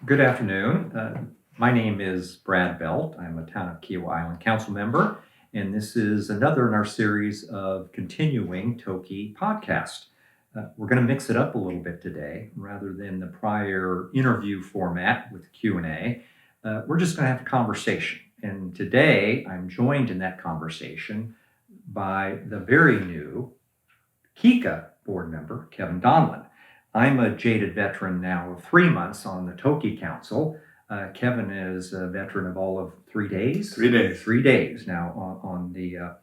Good afternoon. My name is Brad Belt. I'm a town of Kiawah Island council member, and this is another in our series of continuing TOKI podcast. We're going to mix it up a little bit today. Rather than the prior interview format with Q&A, we're just going to have a conversation. And today I'm joined in that conversation by the very new Kika board member, Kevin Donlon. I'm a jaded veteran now of 3 months on the TOKI Council. Kevin is a veteran of all of 3 days. 3 days. 3 days now on the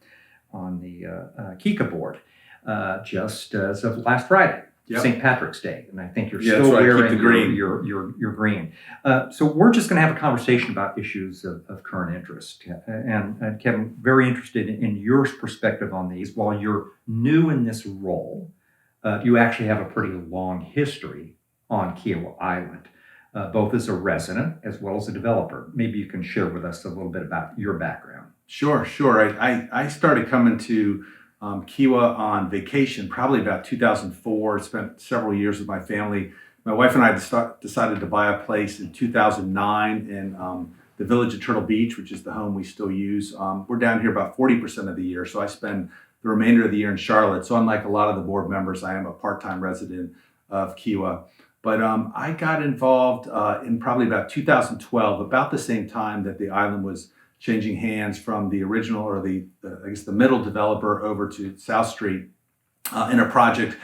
Kika board, just as of last Friday, Yep. St. Patrick's Day, and I think you're Yeah, still that's right. Keep wearing the green. your green. So we're just going to have a conversation about issues of current interest. And Kevin, very interested in your perspective on these. While you're new in this role, you actually have a pretty long history on Kiawah Island, both as a resident as well as a developer. Maybe you can share with us a little bit about your background. Sure. I started coming to Kiawah on vacation probably about 2004. Spent several years with my family. My wife and I decided to buy a place in 2009 in the village of Turtle Beach, which is the home we still use. We're down here about 40% of the year, so I spend the remainder of the year in Charlotte. So unlike a lot of the board members, I am a part-time resident of Kiawah. But I got involved in probably about 2012, about the same time that the island was changing hands from the original, or the middle developer, over to South Street in a project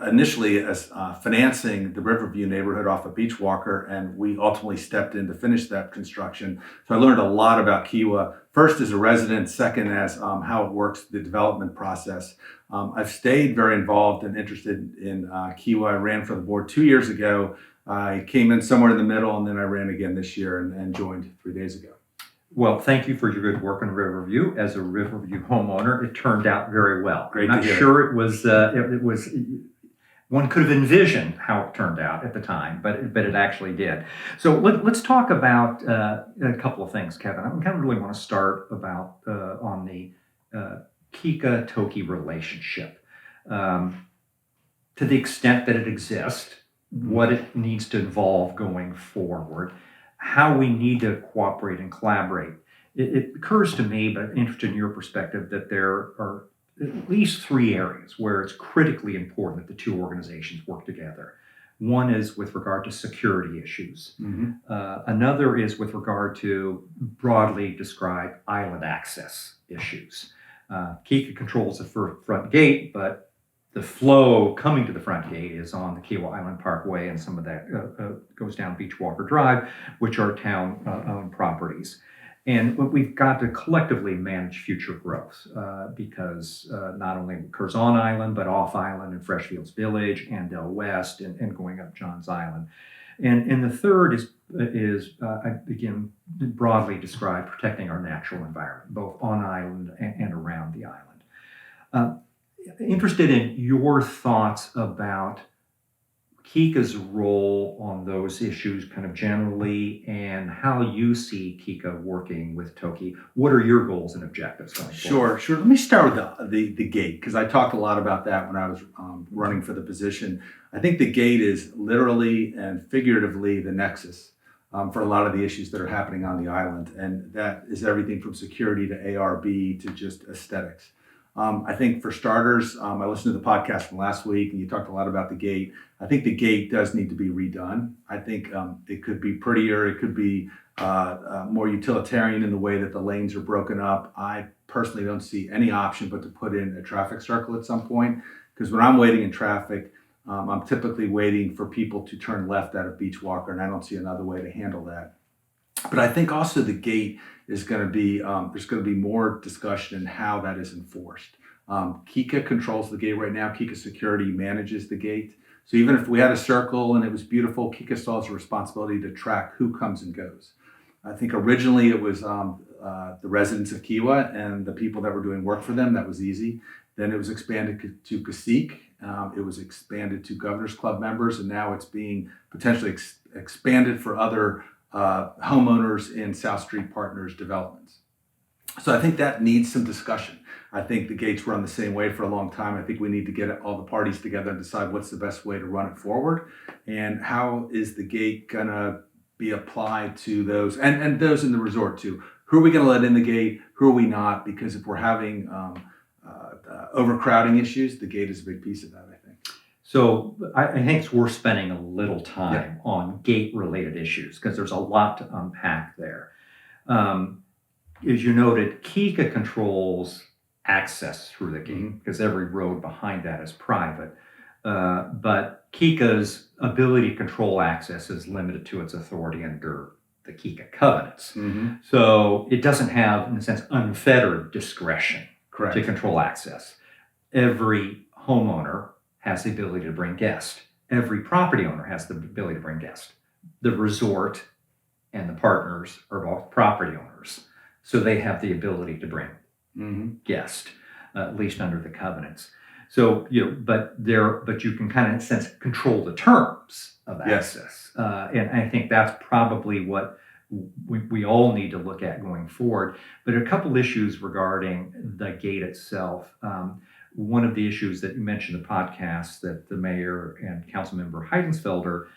initially as financing the Riverview neighborhood off of Beachwalker, and we ultimately stepped in to finish that construction. So I learned a lot about Kiawah, first as a resident, second as how it works, the development process. I've stayed very involved and interested in Kiawah. I ran for the board 2 years ago. I came in somewhere in the middle, and then I ran again this year and joined 3 days ago. Well, thank you for your good work in Riverview. As a Riverview homeowner, it turned out very well. Great I'm to not hear. sure it was. One could have envisioned how it turned out at the time, but it actually did. So let's talk about a couple of things, Kevin. I kind of really want to start about on the Kika TOKI relationship, to the extent that it exists, what it needs to involve going forward, how we need to cooperate and collaborate. It occurs to me, but I'm interested in your perspective, that there are at least 3 areas where it's critically important that the two organizations work together. One is with regard to security issues. Another is with regard to broadly described island access issues. Kika controls the front gate, but the flow coming to the front gate is on the Kiawah Island Parkway, and some of that goes down Beachwalker Drive, which are town-owned properties. And we've got to collectively manage future growth because not only occurs on island, but off island in Freshfields Village, Andale West, and going up Johns Island. And the third is again, broadly described, protecting our natural environment, both on island and around the island. Interested in your thoughts about Kika's role on those issues kind of generally, and how you see Kika working with TOKI. What are your goals and objectives going forward? Sure. Let me start with the gate, because I talked a lot about that when I was running for the position. I think the gate is literally and figuratively the nexus for a lot of the issues that are happening on the island. And that is everything from security to ARB to just aesthetics. I think for starters, I listened to the podcast from last week, and you talked a lot about the gate. I think the gate does need to be redone. I think it could be prettier. It could be more utilitarian in the way that the lanes are broken up. I personally don't see any option but to put in a traffic circle at some point, because when I'm waiting in traffic, I'm typically waiting for people to turn left out of Beachwalker, and I don't see another way to handle that. But I think also the gate is going to be, there's going to be more discussion in how that is enforced. Kika controls the gate right now. Kika Security manages the gate. So even if we had a circle and it was beautiful, Kika still has a responsibility to track who comes and goes. I think originally it was the residents of Kiawah and the people that were doing work for them. That was easy. Then it was expanded to Cacique. It was expanded to Governor's Club members, and now it's being potentially expanded for other homeowners in South Street Partners developments. So I think that needs some discussion. I think the gates run the same way for a long time. I think we need to get all the parties together and decide what's the best way to run it forward, and how is the gate gonna be applied to those and those in the resort too. Who are we going to let in the gate? Who are we not? Because if we're having overcrowding issues, the gate is a big piece of that, I think. So I think it's worth spending a little time on gate-related issues because there's a lot to unpack there. As you noted, Kika controls access through the gate because every road behind that is private. But Kika's ability to control access is limited to its authority under the Kika covenants. So it doesn't have, in a sense, unfettered discretion to control access. Every homeowner has the ability to bring guests. Every property owner has the ability to bring guests. The resort and the partners are both property owners, so they have the ability to bring guests, at least under the covenants. So but you can kind of, in a sense, control the terms of access, and I think that's probably what we all need to look at going forward. But a couple issues regarding the gate itself. One of the issues that you mentioned in the podcast that the mayor and council member Heidensfelder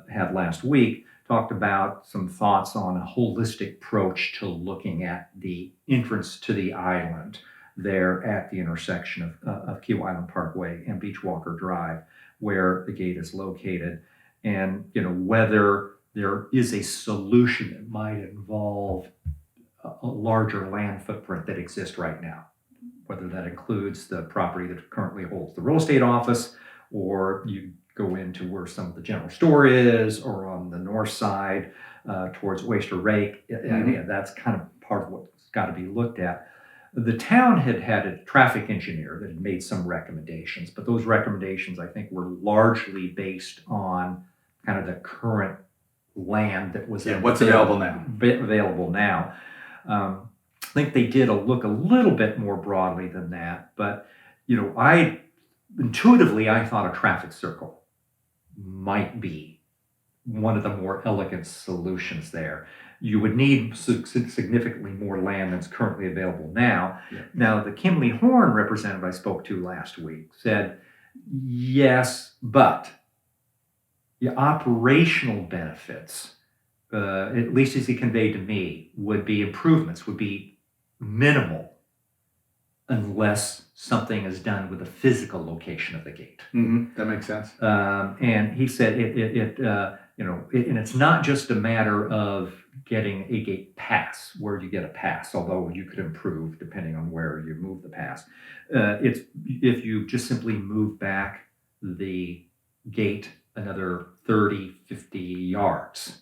had last week talked about some thoughts on a holistic approach to looking at the entrance to the island there at the intersection of Kiawah Island Parkway and Beachwalker Drive, where the gate is located, and whether there is a solution that might involve a larger land footprint that exists right now, whether that includes the property that currently holds the real estate office, or you go into where some of the general store is, or on the north side towards Oyster Rake. That's kind of part of what's got to be looked at. The town had a traffic engineer that had made some recommendations, but those recommendations, I think, were largely based on kind of the current land that was what's available now. I think they did look a little bit more broadly than that, but I thought a traffic circle might be one of the more elegant solutions there. You would need significantly more land than's currently available now. Now, the Kimley Horn representative I spoke to last week said, yes, but the operational benefits, at least as he conveyed to me, would be minimal unless something is done with the physical location of the gate. That makes sense. And he said and it's not just a matter of getting a gate pass, where you get a pass, although you could improve depending on where you move the pass. It's if you just simply move back the gate another 30, 50 yards.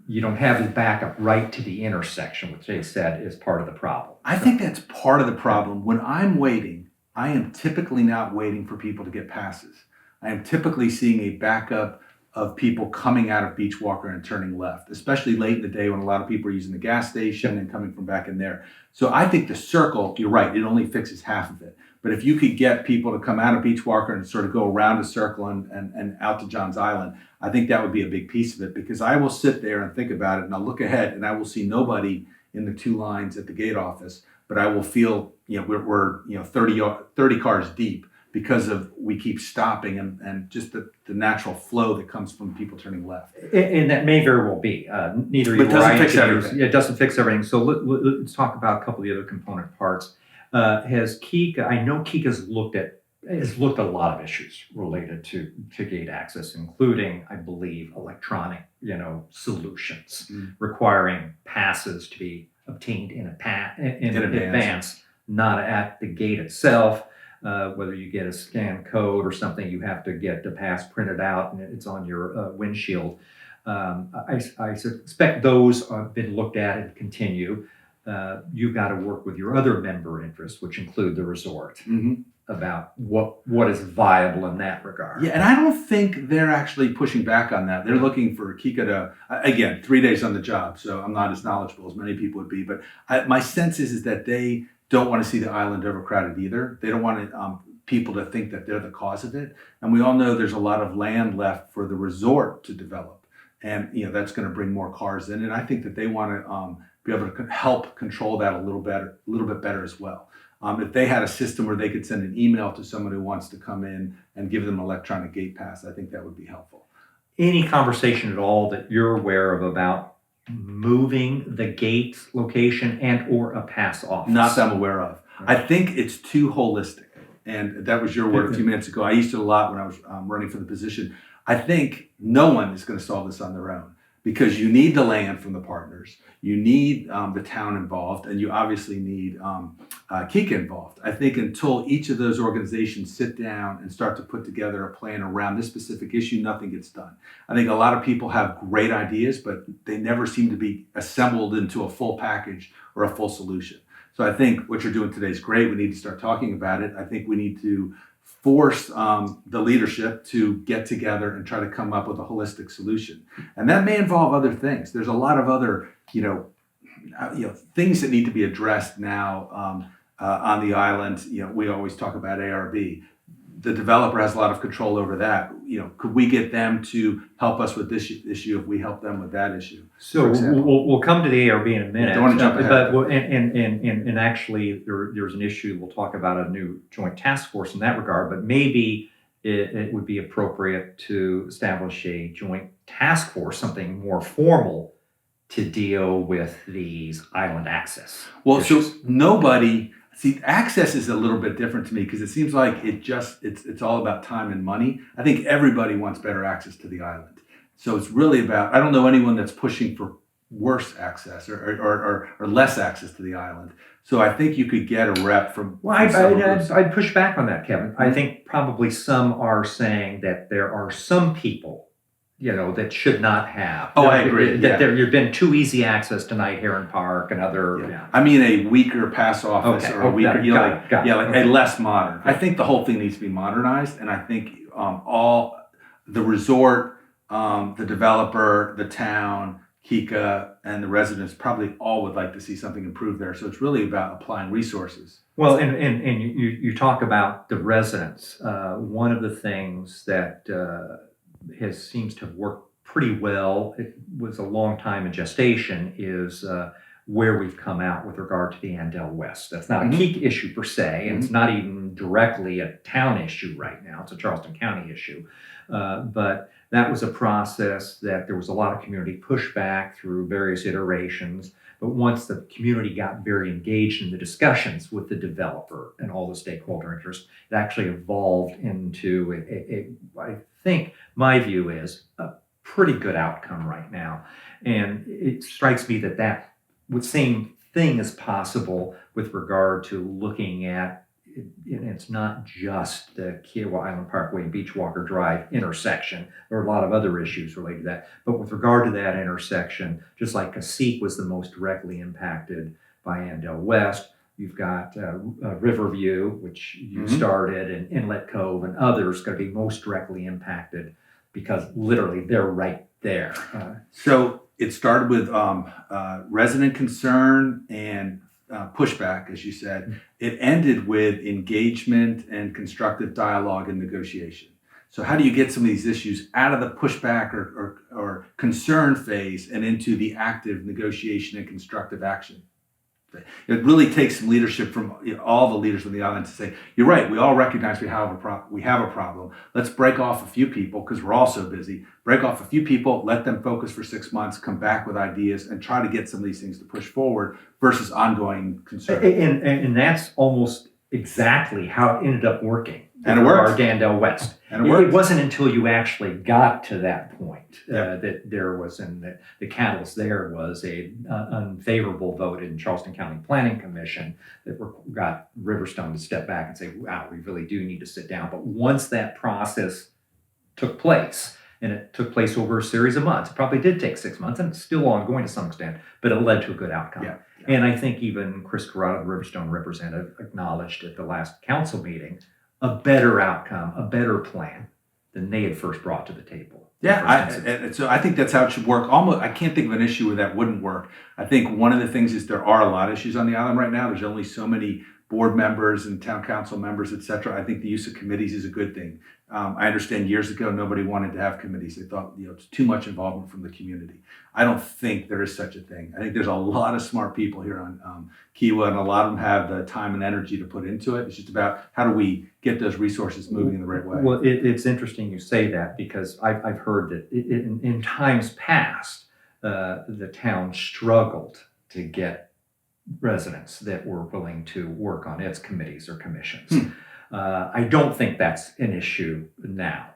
You don't have it back up right to the intersection, which they said is part of the problem. I think that's part of the problem. When I'm waiting, I am typically not waiting for people to get passes. I am typically seeing a backup of people coming out of Beachwalker and turning left, especially late in the day when a lot of people are using the gas station and coming from back in there. So I think the circle, you're right, it only fixes half of it. But if you could get people to come out of Beachwalker and sort of go around a circle and out to John's Island, I think that would be a big piece of it, because I will sit there and think about it and I'll look ahead and I will see nobody in the two lines at the gate office, but I will feel, we're 30 cars deep because of we keep stopping and just the natural flow that comes from people turning left. And that may very well be. Neither but it doesn't fix everything. It doesn't fix everything. So let's talk about a couple of the other component parts. Has Kika, I know Kika's looked at a lot of issues related to gate access, including, I believe, electronic, solutions requiring passes to be obtained in advance, not at the gate itself. Whether you get a scan code or something, you have to get the pass printed out and it's on your windshield. I suspect those have been looked at and continue. You've got to work with your other member interests, which include the resort, about what is viable in that regard. Yeah, and I don't think they're actually pushing back on that. They're looking for Kika to, again, 3 days on the job, so I'm not as knowledgeable as many people would be, but my sense is that they don't want to see the island overcrowded either. They don't want people to think that they're the cause of it. And we all know there's a lot of land left for the resort to develop. And that's going to bring more cars in. And I think that they want to be able to help control that a little bit better as well. If they had a system where they could send an email to someone who wants to come in and give them an electronic gate pass, I think that would be helpful. any conversation at all that you're aware of about moving the gate location and or a pass office? Not that I'm aware of. I think it's too holistic. And that was your word a few minutes ago. I used it a lot when I was running for the position. I think no one is going to solve this on their own, because you need the land from the partners, you need the town involved, and you obviously need Kika involved. I think until each of those organizations sit down and start to put together a plan around this specific issue, nothing gets done. I think a lot of people have great ideas, but they never seem to be assembled into a full package or a full solution. So I think what you're doing today is great. We need to start talking about it. I think we need to force the leadership to get together and try to come up with a holistic solution. And that may involve other things. There's a lot of other, things that need to be addressed now on the island. We always talk about ARB. The developer has a lot of control over that. Could we get them to help us with this issue if we help them with that issue? So we'll come to the ARB in a minute. Don't want to jump ahead. But and actually there's an issue. We'll talk about a new joint task force in that regard. But maybe it would be appropriate to establish a joint task force, something more formal, to deal with these island access. Well, issues. so nobody. See, access is a little bit different to me, because it seems like it's all about time and money. I think everybody wants better access to the island. So it's really about, I don't know anyone that's pushing for worse access or less access to the island. So I think you could get a rep from. Well, I'd push back on that, Kevin. I think probably some are saying that there are some people, that should not have. Oh, I agree. That there've been too easy access to Night Heron Park and other. Yeah. I mean, a weaker pass office or a weaker, a less modern. I think the whole thing needs to be modernized, and I think all the resort, the developer, the town, Kika, and the residents probably all would like to see something improved there. So it's really about applying resources. Well, and you talk about the residents. One of the things that seems to have worked pretty well, it was a long time in gestation, is where we've come out with regard to the Andale West. That's not a Kika issue per se, and it's not even directly a town issue right now. It's a Charleston County issue. But that was a process that there was a lot of community pushback through various iterations. But once the community got very engaged in the discussions with the developer and all the stakeholder interests, it actually evolved into I think my view is a pretty good outcome right now. And it strikes me that same thing is possible with regard to looking at, and it's not just the Kiawah Island Parkway and Beachwalker Drive intersection. There are a lot of other issues related to that. But with regard to that intersection, just like Cacique was the most directly impacted by Andale West, you've got Riverview, which you started, and Inlet Cove and others going to be most directly impacted because literally they're right there. So it started with resident concern and pushback, as you said. It ended with engagement and constructive dialogue and negotiation. So how do you get some of these issues out of the pushback or concern phase and into the active negotiation and constructive action? It really takes some leadership from all the leaders on the island to say, you're right, we all recognize we have a problem. Let's break off a few people, because we're all so busy. Break off a few people, let them focus for 6 months, come back with ideas, and try to get some of these things to push forward versus ongoing concern. And that's almost exactly how it ended up working. And it worked. Andale West. And it worked. It wasn't until you actually got to that point that there was, and the catalyst there was a unfavorable vote in Charleston County Planning Commission that got Riverstone to step back and say, wow, we really do need to sit down. But once that process took place, and it took place over a series of months, it probably did take 6 months, and it's still ongoing to some extent, but it led to a good outcome. Yeah. And I think even Chris Corrado, the Riverstone representative, acknowledged at the last council meeting a better outcome, a better plan than they had first brought to the table. Yeah, so I think that's how it should work. Almost, I can't think of an issue where that wouldn't work. I think one of the things is there are a lot of issues on the island right now. There's only so many board members and town council members, et cetera. I think the use of committees is a good thing. I understand years ago, nobody wanted to have committees. They thought, it's too much involvement from the community. I don't think there is such a thing. I think there's a lot of smart people here on Kiawah, and a lot of them have the time and energy to put into it. It's just about how do we get those resources moving in the right way. Well, it's interesting you say that, because I've heard that in times past, the town struggled to get residents that were willing to work on its committees or commissions. I don't think that's an issue now.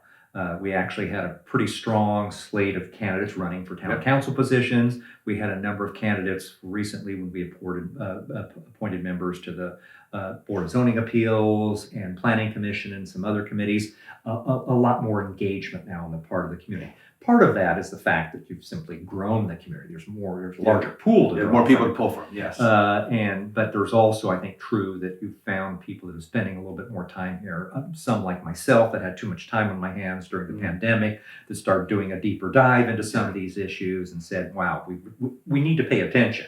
We actually had a pretty strong slate of candidates running for town council positions. We had a number of candidates recently when we appointed members to the Board of Zoning Appeals and Planning Commission and some other committees. A lot more engagement now on the part of the community. Part of that is the fact that you've simply grown the community. There's a larger pool to draw more people from. to pull from. Yes. But there's also, I think, true that you've found people that are spending a little bit more time here. Some like myself that had too much time on my hands during the pandemic, that started doing a deeper dive into some of these issues and said, wow, we need to pay attention.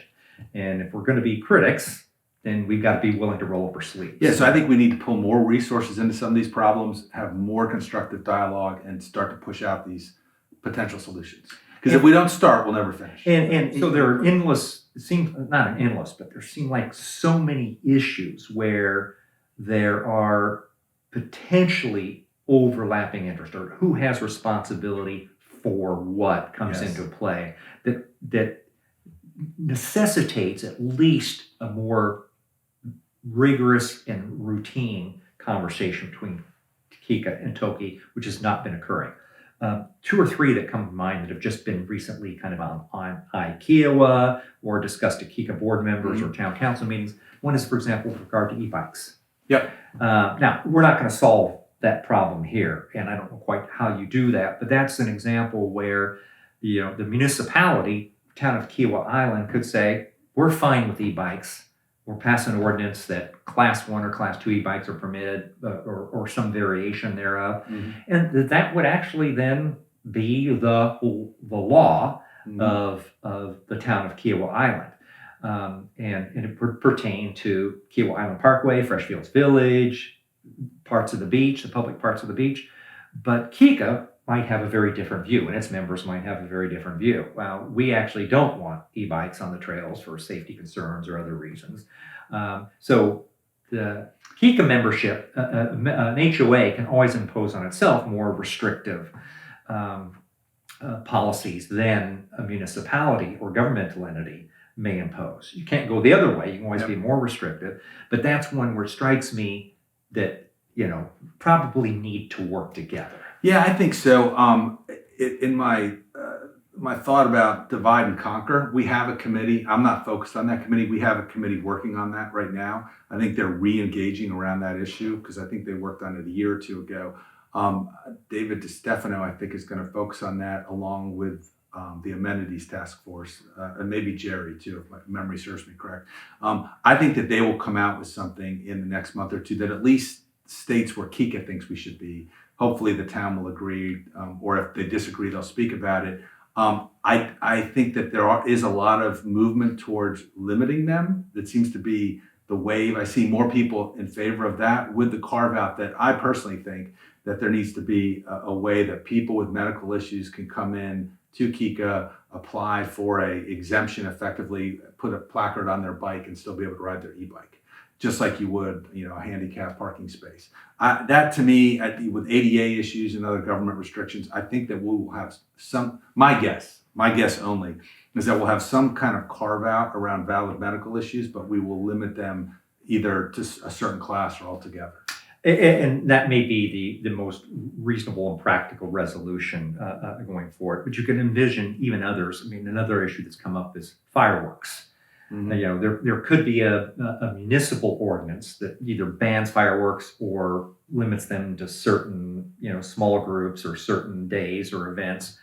And if we're going to be critics, then we've got to be willing to roll up our sleeves. Yeah, so I think we need to pull more resources into some of these problems, have more constructive dialogue, and start to push out these potential solutions. Because if we don't start, we'll never finish. And so there are not endless, but there seem like so many issues where there are potentially overlapping interests, or who has responsibility for what comes into play, that necessitates at least a more rigorous and routine conversation between Kika and TOKI, which has not been occurring. Two or three that come to mind that have just been recently kind of on Kiawah or discussed at Kika board members or town council meetings. One is, for example, with regard to EBikes. Yep. Now, we're not going to solve that problem here, and I don't know quite how you do that, but that's an example where the municipality, town of Kiawah Island, could say, we're fine with e-bikes. We're passing an ordinance that class 1 or class 2 e-bikes are permitted, or some variation thereof. And that would actually then be the law of the town of Kiawah Island. And it would pertain to Kiawah Island Parkway, Freshfields Village, parts of the beach, the public parts of the beach. But Kika might have a very different view, and its members might have a very different view. Well, we actually don't want e-bikes on the trails for safety concerns or other reasons. So the Kika membership, an HOA can always impose on itself more restrictive policies than a municipality or governmental entity may impose. You can't go the other way. You can always be more restrictive, but that's one where it strikes me that, probably need to work together. Yeah, I think so. In my thought about divide and conquer, we have a committee. I'm not focused on that committee. We have a committee working on that right now. I think they're re-engaging around that issue because I think they worked on it a year or two ago. David DiStefano, I think, is going to focus on that along with the amenities task force, and maybe Jerry too, if my memory serves me correct. I think that they will come out with something in the next month or two that at least states where Kika thinks we should be. Hopefully the town will agree, or if they disagree, they'll speak about it. I think that there is a lot of movement towards limiting them. That seems to be the wave. I see more people in favor of that, with the carve out that I personally think that there needs to be a way that people with medical issues can come in to Kika, apply for a exemption, effectively put a placard on their bike and still be able to ride their e-bike, just like you would, a handicap parking space. That to me, with ADA issues and other government restrictions, I think that we will have my guess only, is that we'll have some kind of carve out around valid medical issues, but we will limit them either to a certain class or altogether. And that may be the most reasonable and practical resolution going forward. But you can envision even others. I mean, another issue that's come up is fireworks. There could be a municipal ordinance that either bans fireworks or limits them to certain, smaller groups or certain days or events.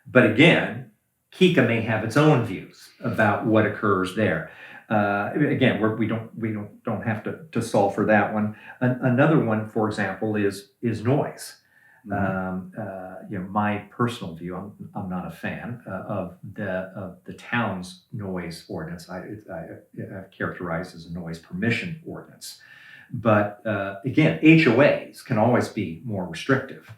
But again, Kika may have its own views about what occurs there. Again, we don't have to solve for that one. Another one, for example, is noise. My personal view, I'm not a fan of the town's noise ordinance. I've characterized as a noise permission ordinance. But again, HOAs can always be more restrictive.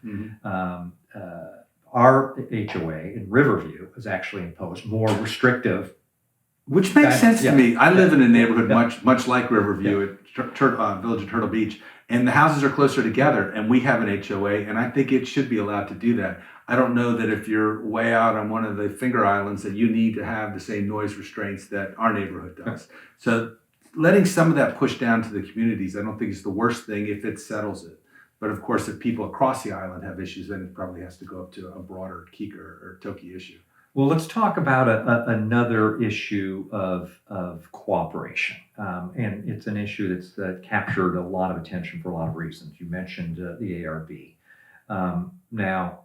Our HOA in Riverview has actually imposed more restrictive. Which makes sense to me. I live in a neighborhood much like Riverview at Village of Turtle Beach, and the houses are closer together, and we have an HOA, and I think it should be allowed to do that. I don't know that if you're way out on one of the Finger Islands that you need to have the same noise restraints that our neighborhood does. So letting some of that push down to the communities, I don't think is the worst thing if it settles it. But of course, if people across the island have issues, then it probably has to go up to a broader Kika or TOKI issue. Well, let's talk about another issue of cooperation. And it's an issue that's captured a lot of attention for a lot of reasons. You mentioned the ARB. Now,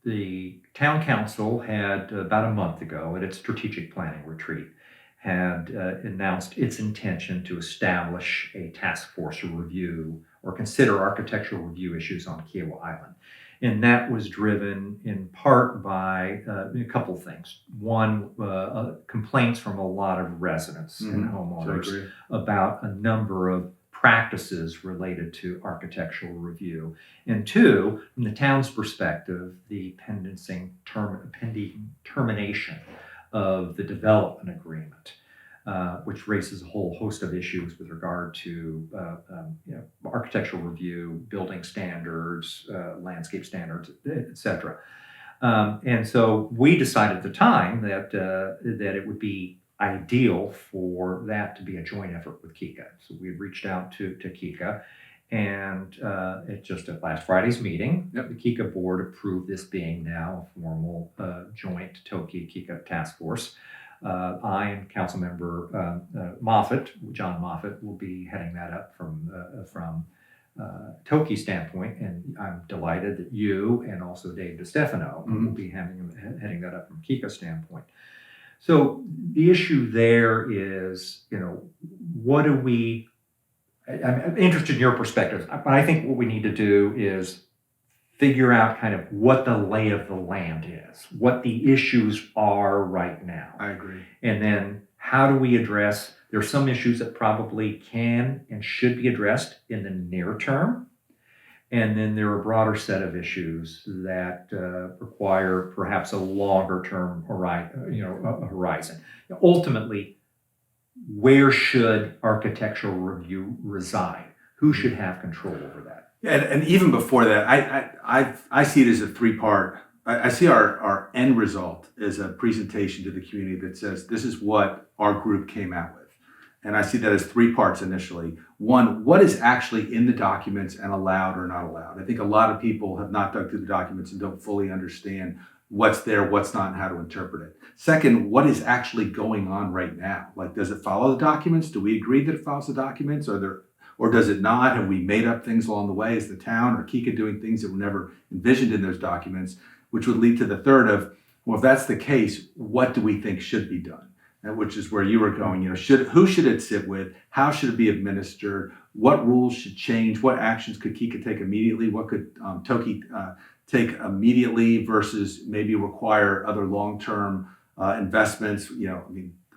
the town council had about a month ago at its strategic planning retreat had announced its intention to establish a task force to review or consider architectural review issues on Kiawah Island. And that was driven in part by a couple things. One, complaints from a lot of residents and homeowners about a number of practices related to architectural review. And two, from the town's perspective, the pending termination of the development agreement, which raises a whole host of issues with regard to architectural review, building standards, landscape standards, et cetera. And so we decided at the time that it would be ideal for that to be a joint effort with Kika. So we reached out to Kika, and at last Friday's meeting, the Kika board approved this being now a formal joint TOKI-Kika task force. I and Councilmember John Moffitt, will be heading that up from TOKI standpoint, and I'm delighted that you and also Dave DiStefano will be heading that up from Kika standpoint. So the issue there is, what do we? I'm interested in your perspective, but I think what we need to do is figure out kind of what the lay of the land is, what the issues are right now. I agree. And then how do we address, there are some issues that probably can and should be addressed in the near term. And then there are a broader set of issues that require perhaps a longer term horizon. Ultimately, where should architectural review reside? Who should have control over that? And even before that, I see it as a three-part. I see our end result as a presentation to the community that says this is what our group came out with. And I see that as three parts initially. One, what is actually in the documents and allowed or not allowed? I think a lot of people have not dug through the documents and don't fully understand what's there, what's not, and how to interpret it. Second, what is actually going on right now? Like, does it follow the documents? Do we agree that it follows the documents? Or does it not? Have we made up things along the way? Is the town or Kika doing things that were never envisioned in those documents? Which would lead to the third of, well, if that's the case, what do we think should be done? And which is where you were going. Who should it sit with? How should it be administered? What rules should change? What actions could Kika take immediately? What could TOKI take immediately versus maybe require other long-term investments?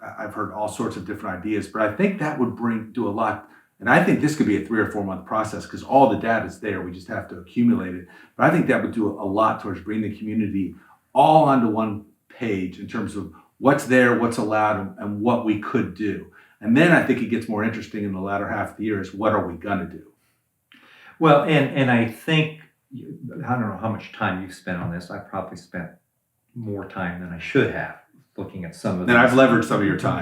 I've heard all sorts of different ideas, but I think that would do a lot. And I think this could be a 3 or 4 month process because all the data is there. We just have to accumulate it. But I think that would do a lot towards bringing the community all onto one page in terms of what's there, what's allowed, and what we could do. And then I think it gets more interesting in the latter half of the year is what are we going to do? Well, and I think, I don't know how much time you've spent on this. I probably spent more time than I should have looking at some of and I've leveraged some of your time.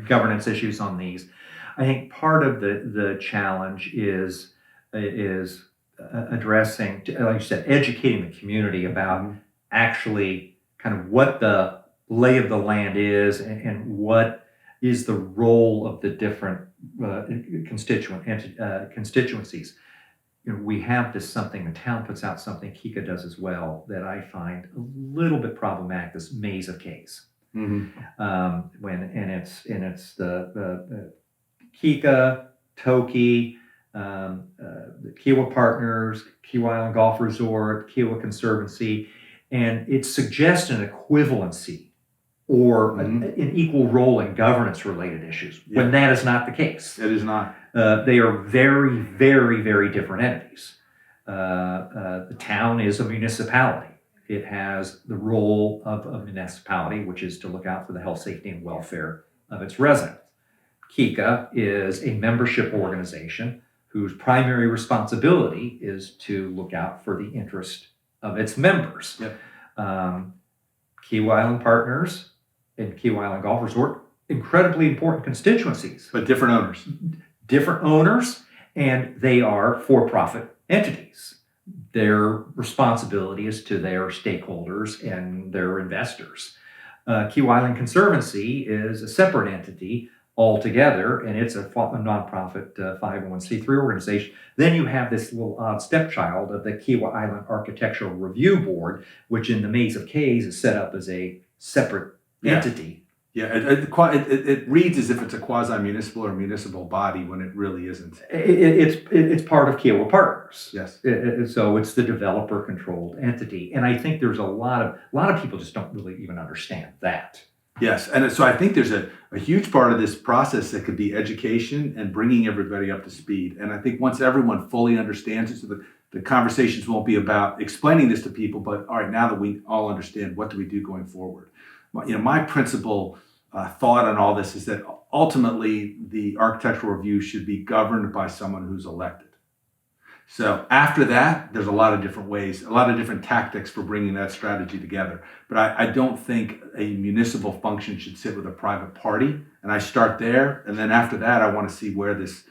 Governance issues on these. I think part of the challenge is addressing, like you said, educating the community about actually kind of what the lay of the land is and what is the role of the different constituencies. We have this something, the town puts out something, Kika does as well, that I find a little bit problematic, this maze of Ks. It's the Kika, TOKI, the Kiawah Partners, Kiawah Island Golf Resort, Kiawah Conservancy, and it suggests an equivalency or an equal role in governance-related issues, when that is not the case. It is not. They are very, very, very different entities. The town is a municipality. It has the role of a municipality, which is to look out for the health, safety, and welfare of its residents. Kika is a membership organization whose primary responsibility is to look out for the interest of its members. Yep. Kiawah Island Partners and Kiawah Island Golf Resort, incredibly important constituencies. But different owners. Different owners, and they are for-profit entities. Their responsibility is to their stakeholders and their investors. Kiawah Island Conservancy is a separate entity altogether, and it's a nonprofit 501c3 organization. Then you have this little odd stepchild of the Kiawah Island Architectural Review Board, which in the Maze of K's is set up as a separate entity. Yeah, it reads as if it's a quasi-municipal or municipal body when it really isn't. It's part of Kiawah Partners. Yes. So it's the developer-controlled entity, and I think there's a lot of people just don't really even understand that. Yes, and so I think there's a huge part of this process that could be education and bringing everybody up to speed. And I think once everyone fully understands it, so the conversations won't be about explaining this to people, but all right, now that we all understand, what do we do going forward? My principal thought on all this is that ultimately the architectural review should be governed by someone who's elected. So after that, there's a lot of different ways, a lot of different tactics for bringing that strategy together. But I don't think a municipal function should sit with a private party. And I start there, and then after that, I want to see where this,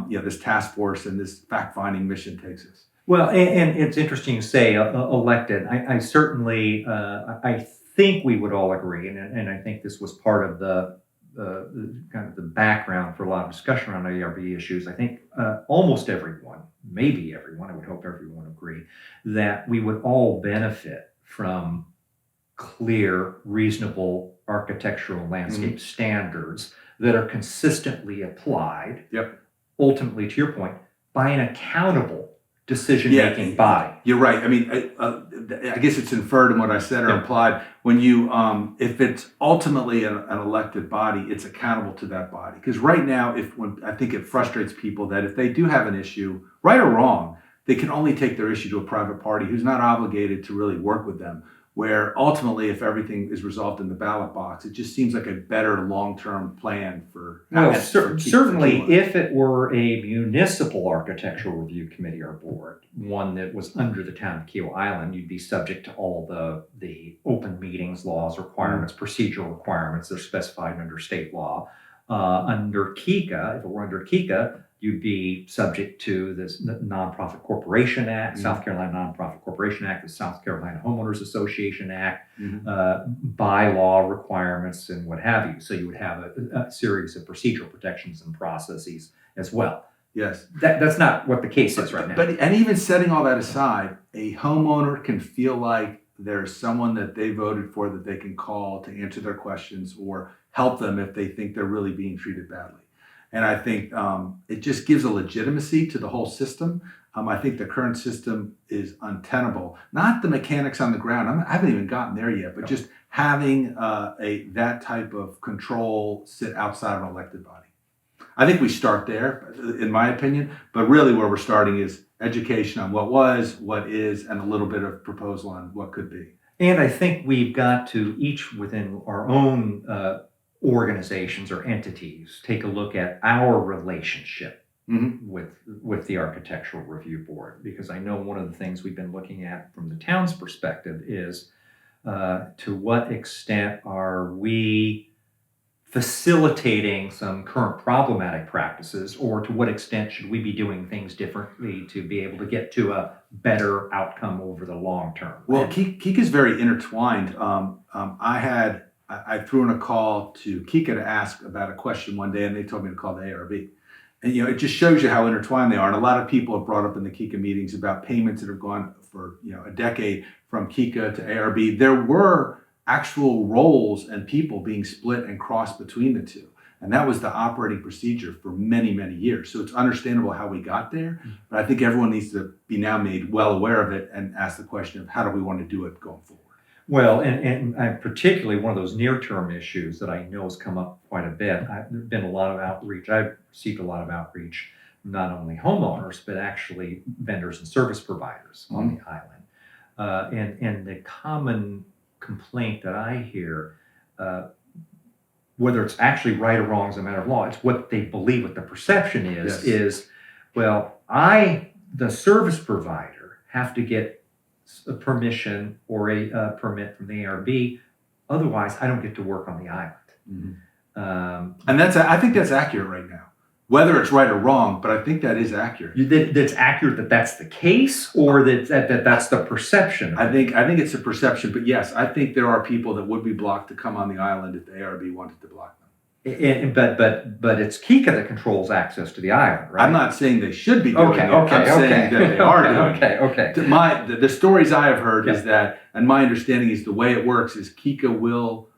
this task force and this fact-finding mission takes us. Well, and it's interesting to say elected. I certainly, I think we would all agree, and I think this was part of the kind of the background for a lot of discussion around ARB issues. I think almost everyone, maybe everyone, I would hope everyone agree, that we would all benefit from clear, reasonable architectural landscape standards that are consistently applied, ultimately, to your point, by an accountable decision-making body. You're right. I mean, I guess it's inferred in what I said or implied. When you, if it's ultimately an elected body, it's accountable to that body. Because right now, I think it frustrates people that if they do have an issue, right or wrong, they can only take their issue to a private party who's not obligated to really work with them. Where ultimately, if everything is resolved in the ballot box, it just seems like a better long-term plan for. Certainly, if it were a municipal architectural review committee or board, one that was under the town of Kiawah Island, you'd be subject to all the open meetings laws requirements, procedural requirements that are specified under state law. Under Kika, if it were under Kika, you'd be subject to this Nonprofit Corporation Act, South Carolina Nonprofit Corporation Act, the South Carolina Homeowners Association Act, bylaw requirements, and what have you. So you would have a series of procedural protections and processes as well. Yes. That's not what the case is right now. And even setting all that aside, a homeowner can feel like there's someone that they voted for that they can call to answer their questions or help them if they think they're really being treated badly. And I think it just gives a legitimacy to the whole system. I think the current system is untenable. Not the mechanics on the ground. I haven't even gotten there yet, but just having that type of control sit outside of an elected body. I think we start there, in my opinion. But really where we're starting is education on what was, what is, and a little bit of proposal on what could be. And I think we've got to each within our own organizations or entities take a look at our relationship with the Architectural Review Board, because I know one of the things we've been looking at from the town's perspective is to what extent are we facilitating some current problematic practices, or to what extent should we be doing things differently to be able to get to a better outcome over the long term? Well, Kika is very intertwined. I threw in a call to Kika to ask about a question one day, and they told me to call the ARB. And, it just shows you how intertwined they are. And a lot of people have brought up in the Kika meetings about payments that have gone for, a decade from Kika to ARB. There were actual roles and people being split and crossed between the two. And that was the operating procedure for many, many years. So it's understandable how we got there, but I think everyone needs to be now made well aware of it and ask the question of how do we want to do it going forward. Well, and particularly one of those near-term issues that I know has come up quite a bit. There's been a lot of outreach. I've received a lot of outreach, not only homeowners, but actually vendors and service providers on the island. And the common complaint that I hear, whether it's actually right or wrong as a matter of law, it's what they believe, what the perception is, well, the service provider, have to get a permission or a permit from the ARB. Otherwise, I don't get to work on the island. And I think that's accurate right now. Whether it's right or wrong, but I think that is accurate. That's accurate that that's the case, or that's the perception. I think it's a perception, but yes, I think there are people that would be blocked to come on the island if the ARB wanted to block them. But it's Kika that controls access to the island, right? I'm not saying they should be doing it. I'm saying that they are doing it. Okay. The stories I have heard is that, and my understanding is the way it works is Kika will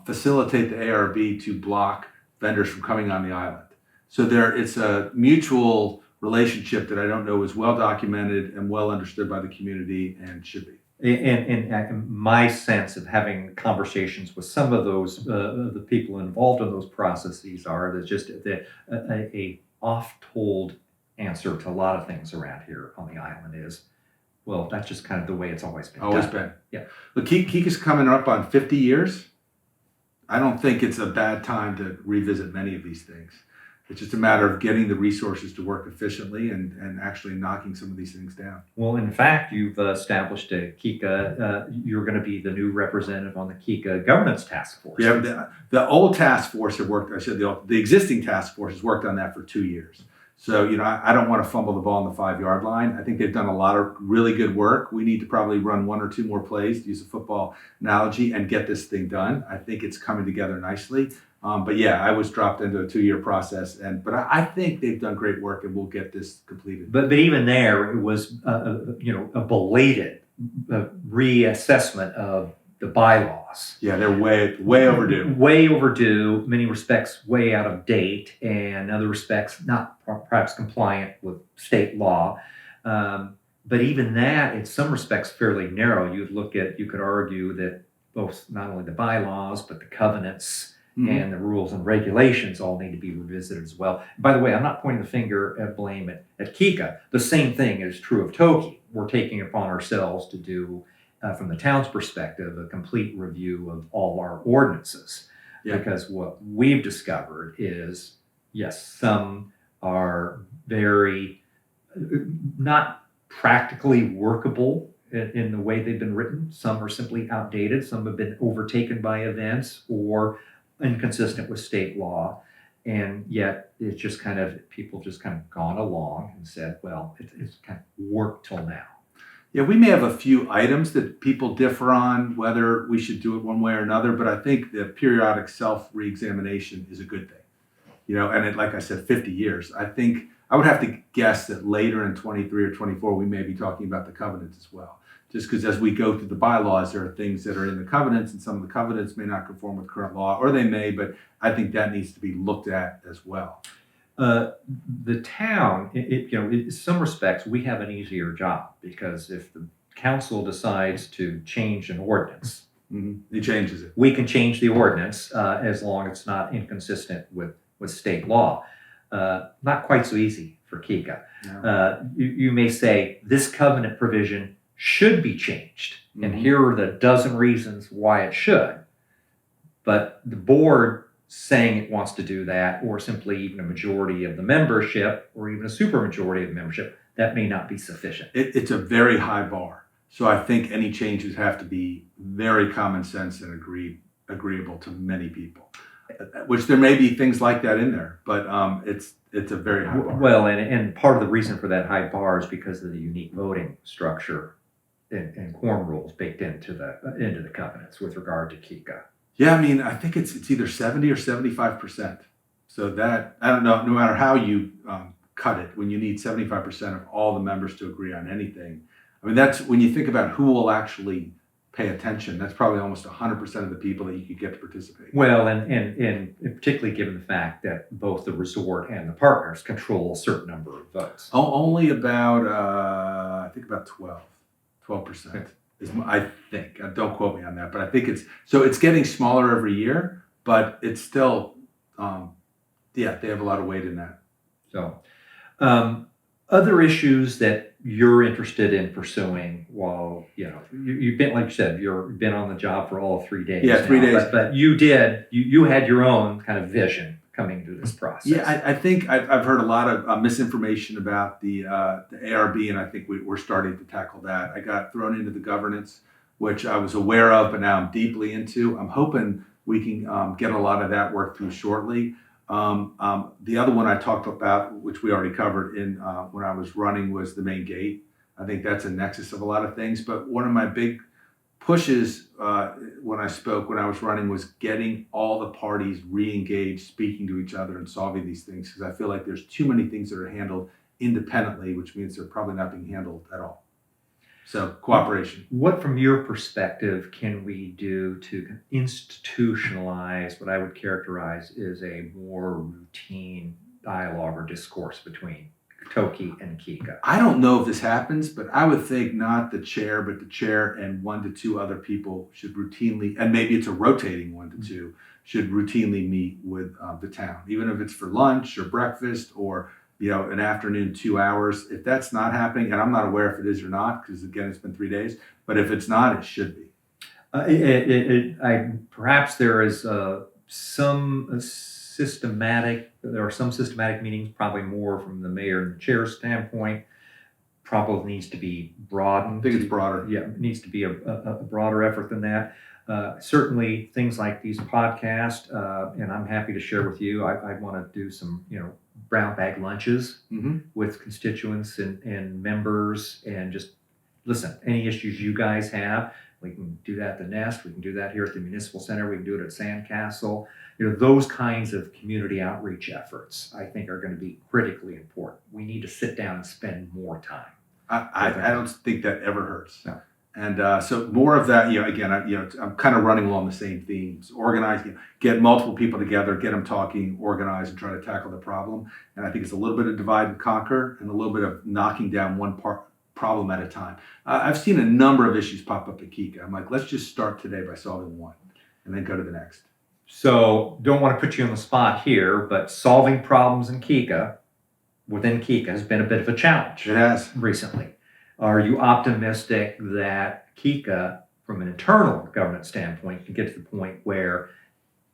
facilitate the ARB to block vendors from coming on the island. So it's a mutual relationship that I don't know is well documented and well understood by the community and should be. And my sense of having conversations with some of those the people involved in those processes are that just a oft-told answer to a lot of things around here on the island is, well, that's just kind of the way it's always been. Always been. Yeah. Look, Kika's coming up on 50 years. I don't think it's a bad time to revisit many of these things. It's just a matter of getting the resources to work efficiently and actually knocking some of these things down. Well, in fact, you've established a Kika. You're going to be the new representative on the Kika governance task force. Yeah, the old task force had worked. I said the existing task force has worked on that for 2 years. So, I don't want to fumble the ball on the 5-yard line. I think they've done a lot of really good work. We need to probably run 1 or 2 more plays, to use a football analogy, and get this thing done. I think it's coming together nicely. But yeah, I was dropped into a 2-year process, but I think they've done great work, and we'll get this completed. But even there, it was a belated reassessment of the bylaws. Yeah, they're way overdue. Way overdue. Many respects, way out of date, and other respects not perhaps compliant with state law. But even that, in some respects, fairly narrow. You could argue that both not only the bylaws but the covenants. And the rules and regulations all need to be revisited as well. By the way, I'm not pointing the finger at blame at Kika. The same thing is true of TOKI. We're taking it upon ourselves to do, from the town's perspective, a complete review of all our ordinances. Yeah. Because what we've discovered is, yes, some are very not practically workable in the way they've been written. Some are simply outdated. Some have been overtaken by events or inconsistent with state law, and yet it's just people just kind of gone along and said, well, it's kind of worked till now. Yeah, we may have a few items that people differ on whether we should do it one way or another, but I think the periodic self-reexamination is a good thing. And like I said, 50 years. I think I would have to guess that later in 23 or 24, we may be talking about the covenants as well. Just because as we go through the bylaws, there are things that are in the covenants, and some of the covenants may not conform with current law, or they may, but I think that needs to be looked at as well. The town, in some respects, we have an easier job because if the council decides to change an ordinance, it changes it. We can change the ordinance as long as it's not inconsistent with state law. Not quite so easy for Kika. No. You may say this covenant provision should be changed, and here are the dozen reasons why it should. But the board saying it wants to do that, or simply even a majority of the membership, or even a supermajority of the membership, that may not be sufficient. It's a very high bar. So I think any changes have to be very common sense and agreeable to many people. Which there may be things like that in there, but it's a very high bar. Well, and part of the reason for that high bar is because of the unique voting structure and quorum rules baked into the covenants with regard to Kika. Yeah, I think it's either 70 or 75%. So that, I don't know, no matter how you cut it, when you need 75% of all the members to agree on anything, that's when you think about who will actually pay attention, that's probably almost 100% of the people that you could get to participate. Well, and particularly given the fact that both the resort and the partners control a certain number of votes. Only about, I think about 12%. I think, don't quote me on that, but I think it's getting smaller every year, but it's still, they have a lot of weight in that. So, other issues that you're interested in pursuing while, you've been, like you said, you've been on the job for all 3 days. Yeah, 3 days. But you had your own kind of vision coming through this process. Yeah, I think I've heard a lot of misinformation about the ARB, and I think we're starting to tackle that. I got thrown into the governance, which I was aware of, but now I'm deeply into. I'm hoping we can get a lot of that work through shortly. The other one I talked about, which we already covered in when I was running, was the main gate. I think that's a nexus of a lot of things. But one of my big pushes when I was running, was getting all the parties re-engaged, speaking to each other and solving these things, because I feel like there's too many things that are handled independently, which means they're probably not being handled at all. So cooperation. What, from your perspective, can we do to institutionalize what I would characterize as a more routine dialogue or discourse between TOKI and KICA? I don't know if this happens, but I would think not the chair, but the chair and 1 to 2 other people should routinely, and maybe it's a rotating 1 to 2, should routinely meet with the town, even if it's for lunch or breakfast or an afternoon, 2 hours. If that's not happening, and I'm not aware if it is or not, because again, it's been 3 days, but if it's not, it should be. Perhaps there is some systematic meetings, probably more from the mayor and the chair's standpoint, probably needs to be broadened. I think it's broader. Yeah, it needs to be a broader effort than that. Certainly things like these podcasts, and I'm happy to share with you, I want to do some, brown bag lunches with constituents and members, and just listen, any issues you guys have, we can do that at the Nest, we can do that here at the Municipal Center, we can do it at Sandcastle. Those kinds of community outreach efforts, I think, are going to be critically important. We need to sit down and spend more time. I don't think that ever hurts. No. And so more of that, again, I'm kind of running along the same themes. Organize, get multiple people together, get them talking, organize, and try to tackle the problem. And I think it's a little bit of divide and conquer, and a little bit of knocking down one problem at a time. I've seen a number of issues pop up at Kika. I'm like, let's just start today by solving one, and then go to the next. So, don't want to put you on the spot here, but solving problems in Kika, within Kika, has been a bit of a challenge. It has. Recently. Are you optimistic that Kika, from an internal governance standpoint, can get to the point where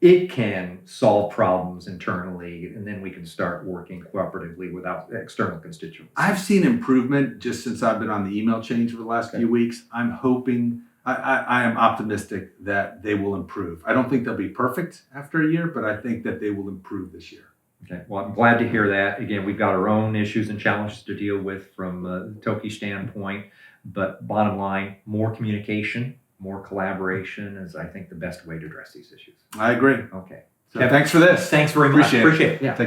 it can solve problems internally, and then we can start working cooperatively without external constituents? I've seen improvement just since I've been on the email chain for the last few weeks. I'm hoping, I am optimistic that they will improve. I don't think they'll be perfect after a year, but I think that they will improve this year. Okay, well, I'm glad to hear that. Again, we've got our own issues and challenges to deal with from the TOKI standpoint, but bottom line, more communication, more collaboration is, I think, the best way to address these issues. I agree. Okay. So thanks for this. Thanks very much. Appreciate it. Appreciate it. Yeah.